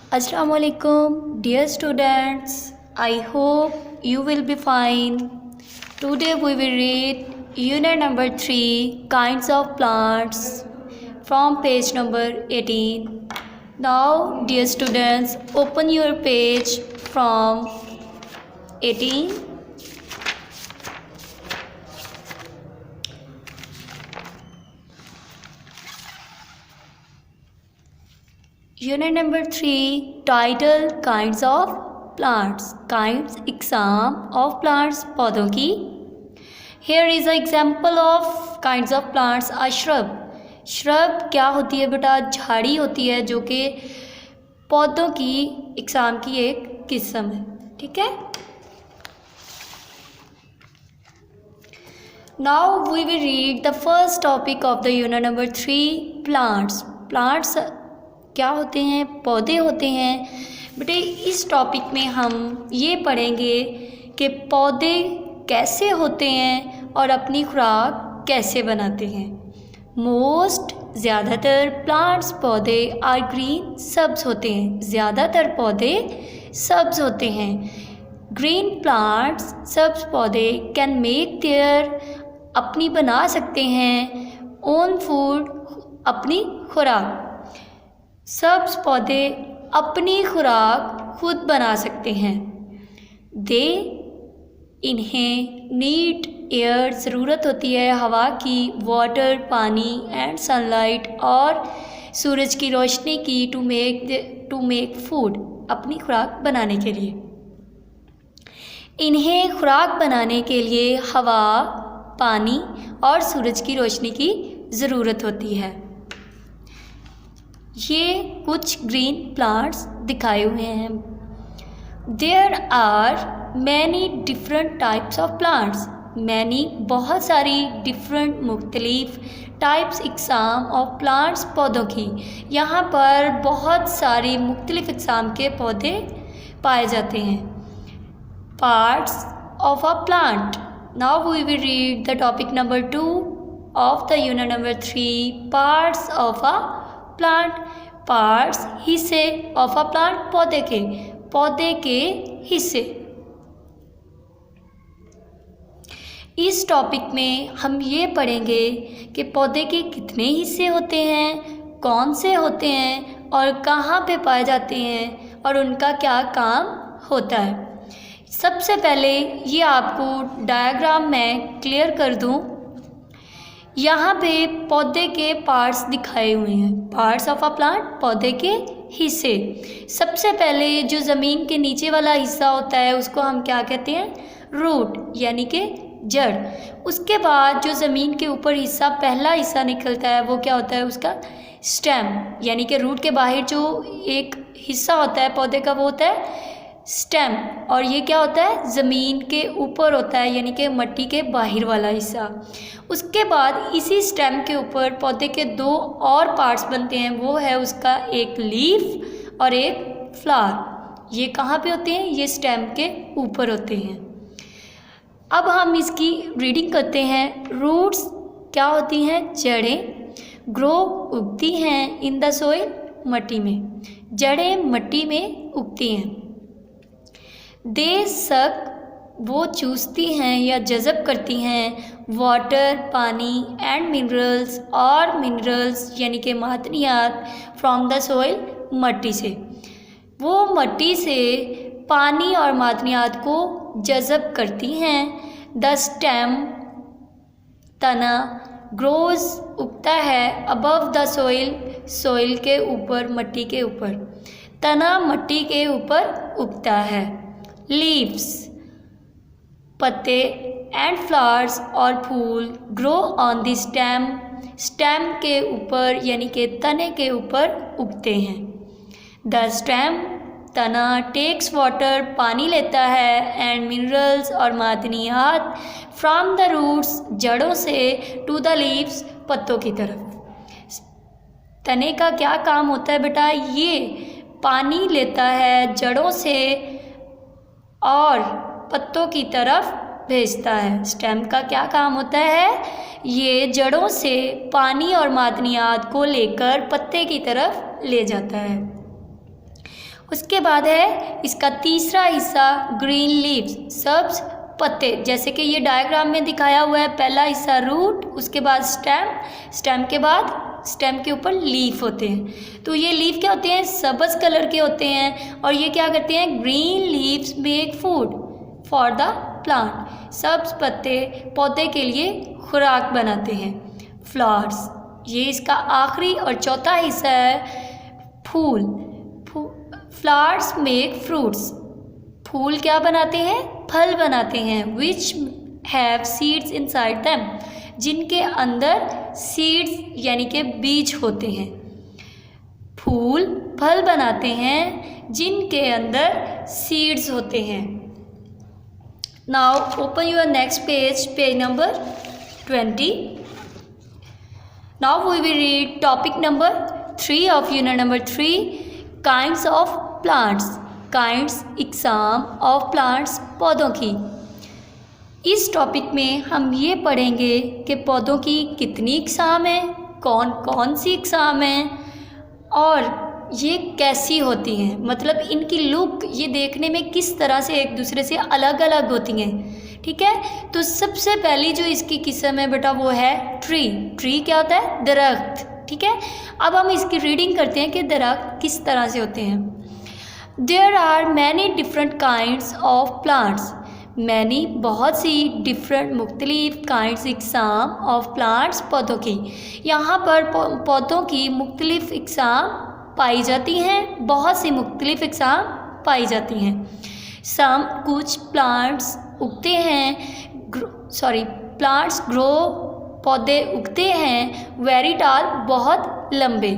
Assalamualaikum, dear students. I hope you will be fine. Today we will read unit number 3, kinds of plants, from page number 18. Now, dear students, open your page from 18. Unit number 3, title kinds of plants. Kinds exam of plants, पौधों की. Here is an example of kinds of plants. A shrub. Shrub क्या होती है बेटा? झाड़ी होती है जो कि पौधों की एग्जाम की एक किस्म है. ठीक है. Now we will read the first topic of the unit number 3, plants. Plants क्या होते हैं? पौधे होते हैं. बेटे इस टॉपिक में हम ये पढ़ेंगे कि पौधे कैसे होते हैं और अपनी खुराक कैसे बनाते हैं. मोस्ट ज़्यादातर प्लांट्स पौधे आर ग्रीन सब्ज होते हैं. ज़्यादातर पौधे सब्ज होते हैं. ग्रीन प्लांट्स सब्ज पौधे कैन मेक देयर अपनी बना सकते हैं ओन फूड अपनी खुराक. सब्ज पौधे अपनी खुराक खुद बना सकते हैं. इन्हें नीट एयर ज़रूरत होती है हवा की, वाटर पानी एंड सनलाइट और सूरज की रोशनी की टू मेक फूड अपनी खुराक बनाने के लिए. इन्हें खुराक बनाने के लिए हवा, पानी और सूरज की रोशनी की ज़रूरत होती है. ये कुछ ग्रीन प्लांट्स दिखाए हुए हैं. There are many different types of plants. Many बहुत सारी डिफरेंट मुख्तलिफ टाइप्स इकसाम ऑफ प्लांट्स पौधों की. यहाँ पर बहुत सारी मुख्तलिफ इकसाम के पौधे पाए जाते हैं. Parts of a plant. Now we will read the topic number 2 of the unit number 3, parts of a plant. Parts हिस्से ऑफ अ प्लांट पौधे के हिस्से. इस टॉपिक में हम ये पढ़ेंगे कि पौधे के कितने हिस्से होते हैं, कौन से होते हैं और कहाँ पे पाए जाते हैं और उनका क्या काम होता है. सबसे पहले ये आपको डायग्राम में क्लियर कर दूँ. यहाँ पे पौधे के पार्ट्स दिखाए हुए हैं. पार्ट्स ऑफ अ प्लांट पौधे के हिस्से. सबसे पहले जो ज़मीन के नीचे वाला हिस्सा होता है उसको हम क्या कहते हैं? रूट यानी कि जड़. उसके बाद जो ज़मीन के ऊपर हिस्सा पहला हिस्सा निकलता है वो क्या होता है? उसका स्टेम. यानी कि रूट के बाहर जो एक हिस्सा होता है पौधे का वो होता है स्टेम. और ये क्या होता है? ज़मीन के ऊपर होता है यानी कि मिट्टी के बाहर वाला हिस्सा. उसके बाद इसी स्टेम के ऊपर पौधे के 2 और पार्ट्स बनते हैं. वो है उसका एक लीफ और एक फ्लावर. ये कहाँ पे होते हैं? ये स्टेम के ऊपर होते हैं. अब हम इसकी रीडिंग करते हैं. रूट्स क्या होती हैं? जड़ें. ग्रो उगती हैं इन द सोइल मिट्टी में. जड़ें मिट्टी में उगती हैं. दे सक वो चूसती हैं या जज़ब करती हैं वाटर पानी एंड मिनरल्स और मिनरल्स यानी कि मादनियात फ्रॉम द सोइल मिट्टी से. वो मिट्टी से पानी और मादनियात को जज़ब करती हैं. द स्टेम तना ग्रोज उगता है अबव द सोइल के ऊपर मिट्टी के ऊपर. तना मिट्टी के ऊपर उगता है. लीव्स पत्ते एंड फ्लावर्स और फूल ग्रो ऑन द स्टेम के ऊपर यानी कि तने के ऊपर उगते हैं. द स्टेम तना टेक्स वाटर पानी लेता है एंड मिनरल्स और मादनियात फ्रॉम द रूट्स जड़ों से टू द लीव्स पत्तों की तरफ. तने का क्या काम होता है बेटा? ये पानी लेता है जड़ों से और पत्तों की तरफ भेजता है. स्टेम का क्या काम होता है? ये जड़ों से पानी और मादनियात को लेकर पत्ते की तरफ ले जाता है. उसके बाद है इसका तीसरा हिस्सा ग्रीन लीव्स, सब्ज पत्ते। जैसे कि ये डायग्राम में दिखाया हुआ है, पहला हिस्सा रूट, उसके बाद स्टेम, स्टेम के बाद स्टेम के ऊपर लीफ होते हैं। तो ये लीफ क्या होते हैं, सब्ज कलर के होते हैं और ये क्या करते हैं, green leaves make food for the plant. सब्ज पत्ते पौधे के लिए खुराक बनाते हैं। फ्लावर्स, ये इसका आखिरी और चौथा हिस्सा है फूल। फ्लावर्स मेक फ्रूट्स, फूल क्या बनाते हैं, फल बनाते हैं। Which have seeds inside them, जिनके अंदर सीड्स यानी कि बीज होते हैं। फूल फल बनाते हैं जिनके अंदर सीड्स होते हैं। Now open your next page, page number 20। Now we will read topic number 3 of unit number 3, kinds of plants. Kinds इकसाम ऑफ प्लांट्स, पौधों की। इस टॉपिक में हम ये पढ़ेंगे कि पौधों की कितनी इकसाम है, कौन कौन सी इकसाम हैं और ये कैसी होती हैं, मतलब इनकी लुक ये देखने में किस तरह से एक दूसरे से अलग अलग होती हैं। ठीक है, तो सबसे पहली जो इसकी किस्म है बेटा वो है ट्री। ट्री क्या होता है, दरख्त। ठीक है, अब हम इसकी रीडिंग करते हैं कि दरख्त किस तरह से होते हैं। There are many different kinds of plants, many बहुत सी डिफरेंट मुख्तलिफ काइंड्स इकसाम ऑफ प्लांट्स, पौधों की। यहाँ पर पौधों की मुख्तलिफ इकसाम पाई जाती हैं, बहुत सी मुख्तलिफ इकसाम पाई जाती हैं। सम, कुछ प्लांट्स उगते हैं, प्लांट्स ग्रो, पौधे उगते हैं, वेरी टॉल, बहुत लंबे।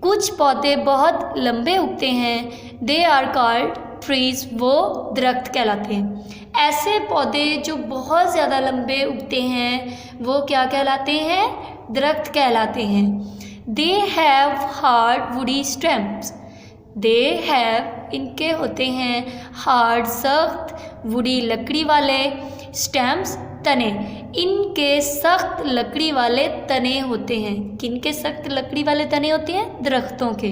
कुछ पौधे बहुत लंबे उगते हैं, दे आर कॉल्ड ट्रीज, वो दरख्त कहलाते हैं। ऐसे पौधे जो बहुत ज़्यादा लंबे उगते हैं वो क्या कहलाते हैं, दरख्त कहलाते हैं। They have hard woody stems, they have, इनके होते हैं हार्ड, सख्त, वुडी, लकड़ी वाले, स्टेम्स, तने, इनके सख्त लकड़ी वाले तने होते हैं। किनके सख्त लकड़ी वाले तने होते हैं, दरख्तों के।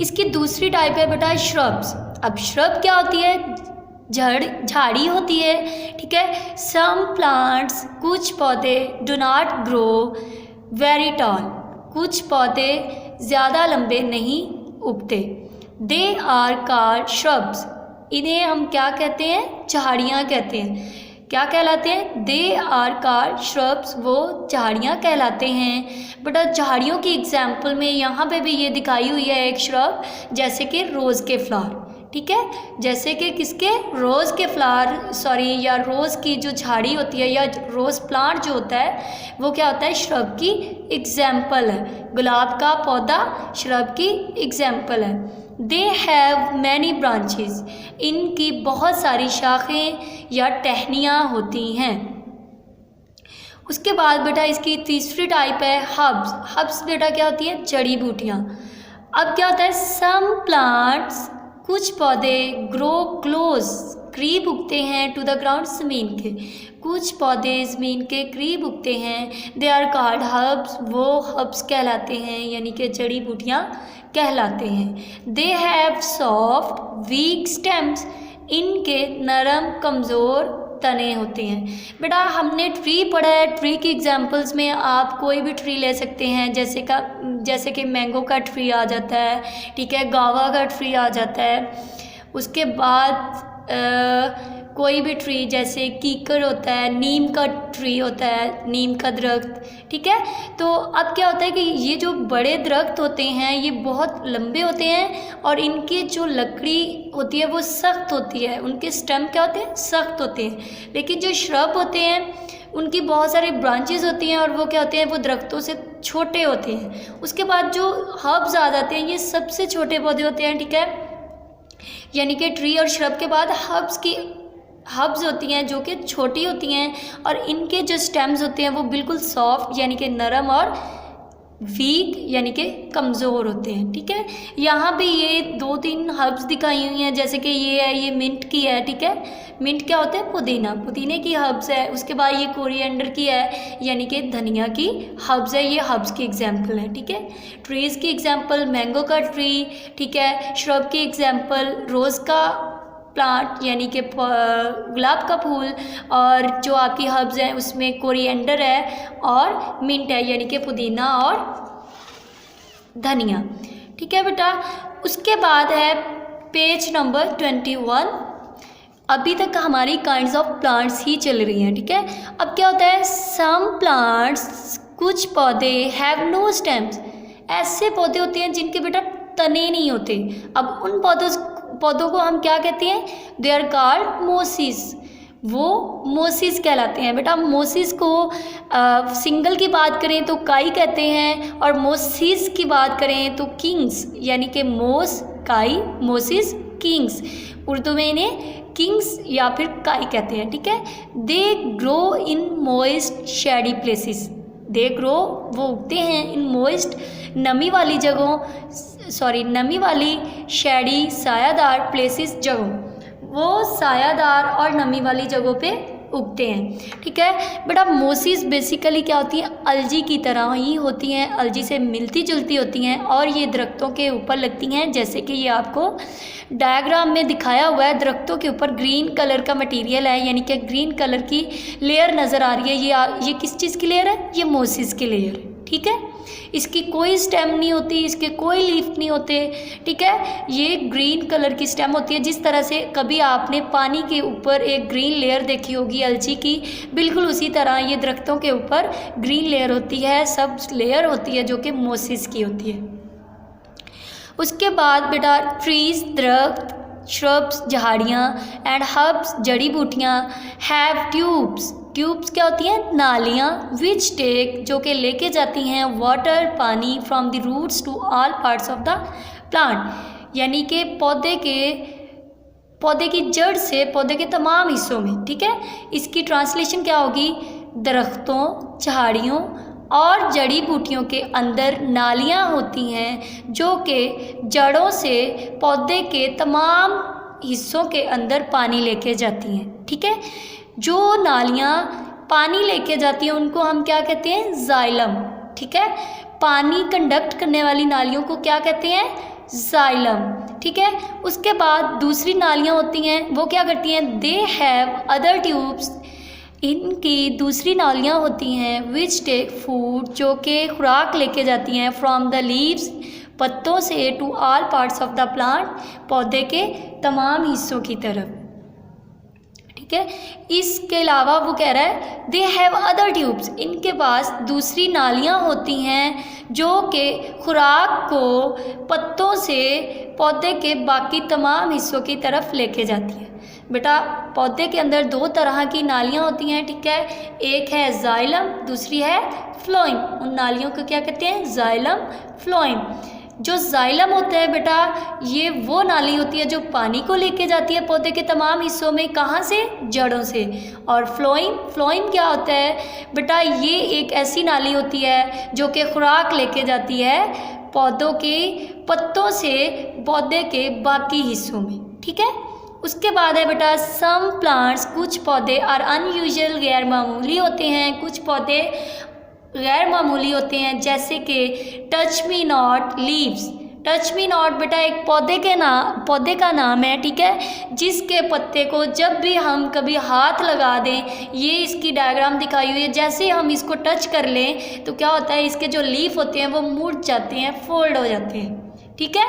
इसकी दूसरी टाइप है बेटा श्रब्स। अब श्रब क्या होती है, झाड़ी होती है। ठीक है, सम प्लांट्स, कुछ पौधे, do not grow very tall, कुछ पौधे ज़्यादा लंबे नहीं उगते। दे आर कॉल्ड श्रब्स, इन्हें हम क्या कहते हैं, झाड़ियाँ कहते हैं। क्या कहलाते हैं, दे आर कॉल्ड श्रब्स, वो झाड़ियाँ कहलाते हैं। बट झाड़ियों की एग्जाम्पल में यहाँ पे भी ये दिखाई हुई है एक श्रब, जैसे कि रोज़ के फ्लावर। ठीक है, जैसे कि किसके, रोज़ के फ्लावर, या रोज़ की जो झाड़ी होती है या रोज़ प्लांट जो होता है वो क्या होता है, श्रब की एग्जाम्पल है। गुलाब का पौधा श्रब की एग्जाम्पल है। दे हैव मैनी ब्रांचेस, इनकी बहुत सारी शाखें या टहनियाँ होती हैं। उसके बाद बेटा इसकी तीसरी टाइप है हब्स। हब्स बेटा क्या होती है, जड़ी बूटियाँ। अब क्या होता है, सम प्लांट्स, कुछ पौधे, ग्रो क्लोज, करीब उगते हैं, टू द ग्राउंड, ज़मीन के। कुछ पौधे ज़मीन के करीब उगते हैं, दे आर कॉल्ड हब्स, वो हब्स कहलाते हैं, यानी कि जड़ी बूटियाँ कहलाते हैं। They have soft weak stems, इनके नरम कमज़ोर तने होते हैं। बेटा हमने ट्री पढ़ा है, ट्री की एग्जांपल्स में आप कोई भी ट्री ले सकते हैं, जैसे कि मैंगो का ट्री आ जाता है, ठीक है, गावा का ट्री आ जाता है। उसके बाद कोई भी ट्री जैसे कीकर होता है, नीम का ट्री होता है, नीम का दरख्त। ठीक है, तो अब क्या होता है कि ये जो बड़े दरख्त होते हैं ये बहुत लंबे होते हैं और इनकी जो लकड़ी होती है वो सख्त होती है, उनके स्टेम क्या होते हैं, सख्त होते हैं। लेकिन जो श्रब होते हैं उनकी बहुत सारी ब्रांचेस होती हैं और वो क्या होते हैं, वो दरख्तों से छोटे होते हैं। उसके बाद जो हर्ब्स आ जाते हैं ये सबसे छोटे पौधे होते हैं। ठीक है, यानी कि ट्री और श्रब के बाद हब्स होती हैं जो कि छोटी होती हैं और इनके जो स्टेम्स होते हैं वो बिल्कुल सॉफ्ट यानी कि नरम और वीक यानी कि कमज़ोर होते हैं। ठीक है, यहाँ पे ये 2-3 हर्ब्स दिखाई हुई हैं, जैसे कि ये है, ये मिंट की है। ठीक है, मिंट क्या होता है? पुदीना, पुदीने की हर्ब्स है। उसके बाद ये कोरिएंडर की है, यानी कि धनिया की हर्ब्स है। ये हर्ब्स की एग्जाम्पल है। ठीक है, ट्रीज़ की एग्जाम्पल मैंगो का ट्री। ठीक है, श्रब की एग्जाम्पल रोज़ का प्लांट यानी कि गुलाब का फूल, और जो आपकी हर्ब्स हैं उसमें कोरिएंडर है और मिंट है यानी कि पुदीना और धनिया। ठीक है बेटा, उसके बाद है पेज नंबर 21। अभी तक हमारी काइंड्स ऑफ प्लांट्स ही चल रही हैं। ठीक है, अब क्या होता है? सम प्लांट्स, कुछ पौधे हैव नो स्टेम्स, ऐसे पौधे होते हैं जिनके बेटा तने नहीं होते। अब उन पौधों को हम क्या कहते हैं? They are called mosses. वो मोसिस कहलाते हैं बेटा। मोसिस को सिंगल की बात करें तो काई कहते हैं, और मोसिस की बात करें तो किंग्स, यानी कि मोस काई, मोसिस किंग्स। उर्दू में इन्हें किंग्स या फिर काई कहते हैं। ठीक है, they grow in moist shady places. They grow, वो उगते हैं इन मोइस्ट, नमी वाली जगहों, नमी वाली शेडी सायादार प्लेसेस, जगहों। वो सायादार और नमी वाली जगहों पे उगते हैं। ठीक है बेटा, मोसिस बेसिकली क्या होती है? अलजी की तरह ही होती हैं, अलजी से मिलती जुलती होती हैं, और ये दरख्तों के ऊपर लगती हैं। जैसे कि ये आपको डायग्राम में दिखाया हुआ है, दरख्तों के ऊपर ग्रीन कलर का मटेरियल है, यानी कि ग्रीन कलर की लेयर नज़र आ रही है। ये किस चीज़ की लेयर है? ये मोसिस की लेयर है। ठीक है, इसकी कोई स्टेम नहीं होती, इसके कोई लीफ नहीं होते। ठीक है, ये ग्रीन कलर की स्टेम होती है। जिस तरह से कभी आपने पानी के ऊपर एक ग्रीन लेयर देखी होगी अलजी की, बिल्कुल उसी तरह ये दरख्तों के ऊपर ग्रीन लेयर होती है, सब लेयर होती है जो कि मोसिस की होती है। उसके बाद बेटा ट्रीज, दरख्त, श्रब्स, झाड़ियाँ, एंड हर्ब्स, जड़ी बूटियाँ, हैव ट्यूब्स। ट्यूब्स क्या होती हैं? नालियाँ, विच टेक, जो कि लेके जाती हैं वाटर, पानी, from the roots to all parts of the plant, यानी कि पौधे की जड़ से पौधे के तमाम हिस्सों में। ठीक है, इसकी ट्रांसलेशन क्या होगी? दरख्तों, झाड़ियों और जड़ी बूटियों के अंदर नालियाँ होती हैं जो कि जड़ों से पौधे के तमाम हिस्सों के अंदर पानी लेके जाती हैं। ठीक है, जो नालियाँ पानी लेके जाती हैं उनको हम क्या कहते हैं? जाइलम। ठीक है, पानी कंडक्ट करने वाली नालियों को क्या कहते हैं? जाइलम। ठीक है, उसके बाद दूसरी नालियाँ होती हैं, वो क्या करती हैं? They have other tubes. इनकी दूसरी नालियाँ होती हैं विच टेक फूड, जो कि खुराक लेके जाती हैं फ्रॉम द लीव्स, पत्तों से, to all parts of the plant, पौधे के तमाम हिस्सों की तरफ। ठीक है, इसके अलावा वो कह रहा है दे हैव अदर ट्यूब्स, इनके पास दूसरी नालियाँ होती हैं जो कि खुराक को पत्तों से पौधे के बाकी तमाम हिस्सों की तरफ लेके जाती हैं। बेटा पौधे के अंदर दो तरह की नालियाँ होती हैं। ठीक है, एक है जाइलम, दूसरी है फ्लोएम। उन नालियों को क्या कहते हैं? Xylem, phloem. जो जाइलम होता है बेटा, ये वो नाली होती है जो पानी को लेके जाती है पौधे के तमाम हिस्सों में। कहाँ से? जड़ों से। और फ्लोएम क्या होता है बेटा? ये एक ऐसी नाली होती है जो कि खुराक लेके जाती है पौधों के पत्तों से पौधे के बाकी हिस्सों में। ठीक है, उसके बाद है बेटा सम प्लांट्स, कुछ पौधे आर अनयूजुअल, गैर मामूली होते हैं। कुछ पौधे गैर मामूली होते हैं, जैसे कि touch me not leaves. Touch me not बेटा एक पौधे का नाम है। ठीक है, जिसके पत्ते को जब भी हम कभी हाथ लगा दें, ये इसकी डायग्राम दिखाई हुई है, जैसे हम इसको टच कर लें तो क्या होता है? इसके जो लीफ होते हैं वो मुड़ जाते हैं, फोल्ड हो जाते हैं। ठीक है,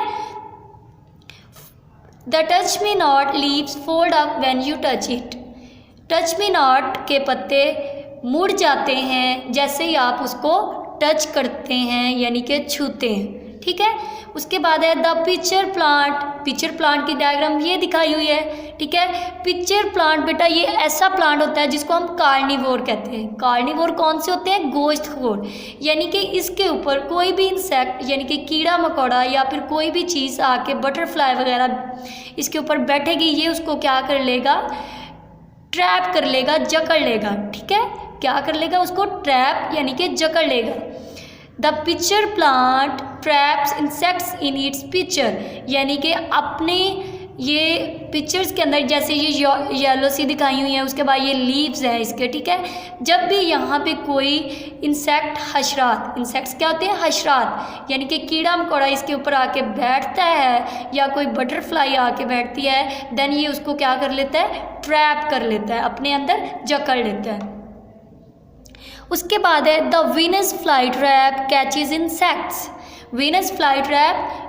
the touch me not leaves fold up when you touch it. Touch me not के पत्ते मुड़ जाते हैं जैसे ही आप उसको टच करते हैं, यानी कि छूते हैं। ठीक है, उसके बाद है the pitcher plant. Pitcher plant की डायग्राम ये दिखाई हुई है। ठीक है, पिचर प्लांट बेटा ये ऐसा प्लांट होता है जिसको हम कार्निवोर कहते हैं। कार्निवोर कौन से होते हैं? गोश्तखोर, यानी कि इसके ऊपर कोई भी इंसेक्ट यानी कि कीड़ा मकोड़ा या फिर कोई भी चीज़ आके बटरफ्लाई वगैरह इसके ऊपर बैठेगी, ये उसको क्या कर लेगा? ट्रैप कर लेगा, जकड़ लेगा। ठीक है, क्या कर लेगा? उसको ट्रैप यानी कि जकड़ लेगा। The pitcher plant traps insects in its picture, यानी कि अपने ये पिक्चर्स के अंदर जैसे ये येलो सी दिखाई हुई है, उसके बाद ये लीव्स हैं इसके, ठीक है। जब भी यहाँ पे कोई इंसेक्ट हशरात, इंसेक्ट्स क्या होते हैं, हशरात, यानी कि कीड़ा मकोड़ा इसके ऊपर आके बैठता है या कोई बटरफ्लाई आके बैठती है, देन ये उसको क्या कर लेता है, ट्रैप कर लेता है, अपने अंदर जकड़ लेता है। उसके बाद है the Venus fly trap catches insects. Venus fly trap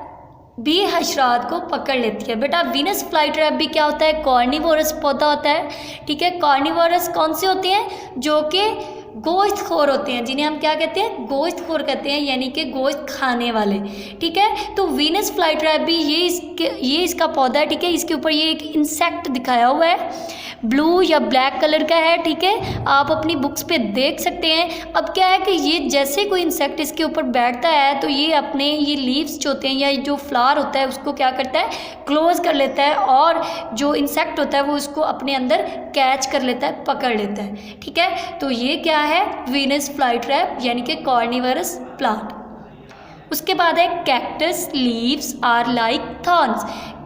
भी हशरात को पकड़ लेती है। बेटा वीनस फ्लाई ट्रैप भी क्या होता है, कॉर्निवोरस पौधा होता है, ठीक है। कॉर्निवोरस कौन से होते हैं, जो कि गोश्तखोर होते हैं, जिन्हें हम क्या कहते हैं, गोश्तखोर कहते हैं, यानी कि गोश्त खाने वाले, ठीक है। तो वीनस फ्लाई ट्रैप भी ये इसका पौधा है, ठीक है। इसके ऊपर ये एक इंसेक्ट दिखाया हुआ है, ब्लू या ब्लैक कलर का है, ठीक है, आप अपनी बुक्स पे देख सकते हैं। अब क्या है कि ये जैसे कोई इंसेक्ट इसके ऊपर बैठता है तो ये अपने ये लीव्स जो होते हैं या जो फ्लावर होता है उसको क्या करता है, क्लोज कर लेता है, और जो इंसेक्ट होता है वो उसको अपने अंदर कैच कर लेता है, पकड़ लेता है, ठीक है। तो ये क्या है, वीनस फ्लाई ट्रैप, यानी कि कॉर्निवोरस प्लांट। उसके बाद है cactus leaves are like thorns.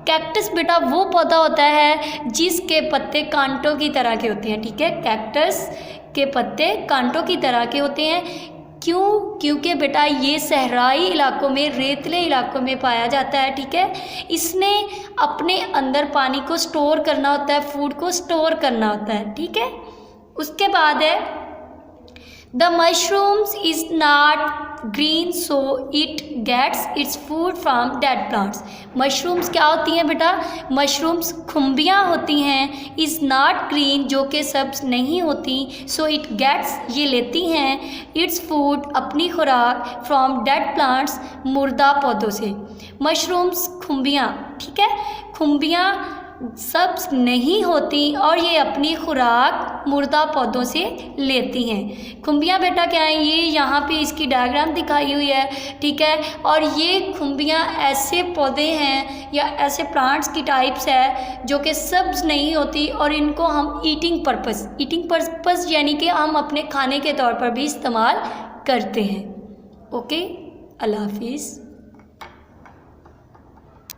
Cactus बेटा वो पौधा होता है जिसके पत्ते कांटों की तरह के होते हैं, ठीक है। कैक्टस के पत्ते कांटों की तरह के होते हैं। क्यों, क्योंकि बेटा ये सहराई इलाकों में, रेतले इलाकों में पाया जाता है, ठीक है। इसने अपने अंदर पानी को स्टोर करना होता है, फूड को स्टोर करना होता है, ठीक है। उसके बाद है the mushrooms is not green so it gets its food from dead plants. Mushrooms क्या होती हैं बेटा, मशरूम्स खुम्बियाँ होती हैं, इज़ नॉट ग्रीन जो कि सब्ज नहीं होती, सो इट गेट्स ये लेती हैं इट्स फूड अपनी खुराक फ्रॉम डेड प्लांट्स मुर्दा पौधों से। मशरूम्स खुम्बियाँ, ठीक है, खुम्बियाँ सब्ज नहीं होती और ये अपनी खुराक मुर्दा पौधों से लेती हैं। खुम्बियाँ बेटा क्या है, ये यहाँ पे इसकी डायग्राम दिखाई हुई है, ठीक है। और ये खुम्बियाँ ऐसे पौधे हैं या ऐसे प्लांट्स की टाइप्स है जो कि सब्ज नहीं होती और इनको हम ईटिंग पर्पस यानी कि हम अपने खाने के तौर पर भी इस्तेमाल करते हैं। ओके, अल्लाह हाफिज़।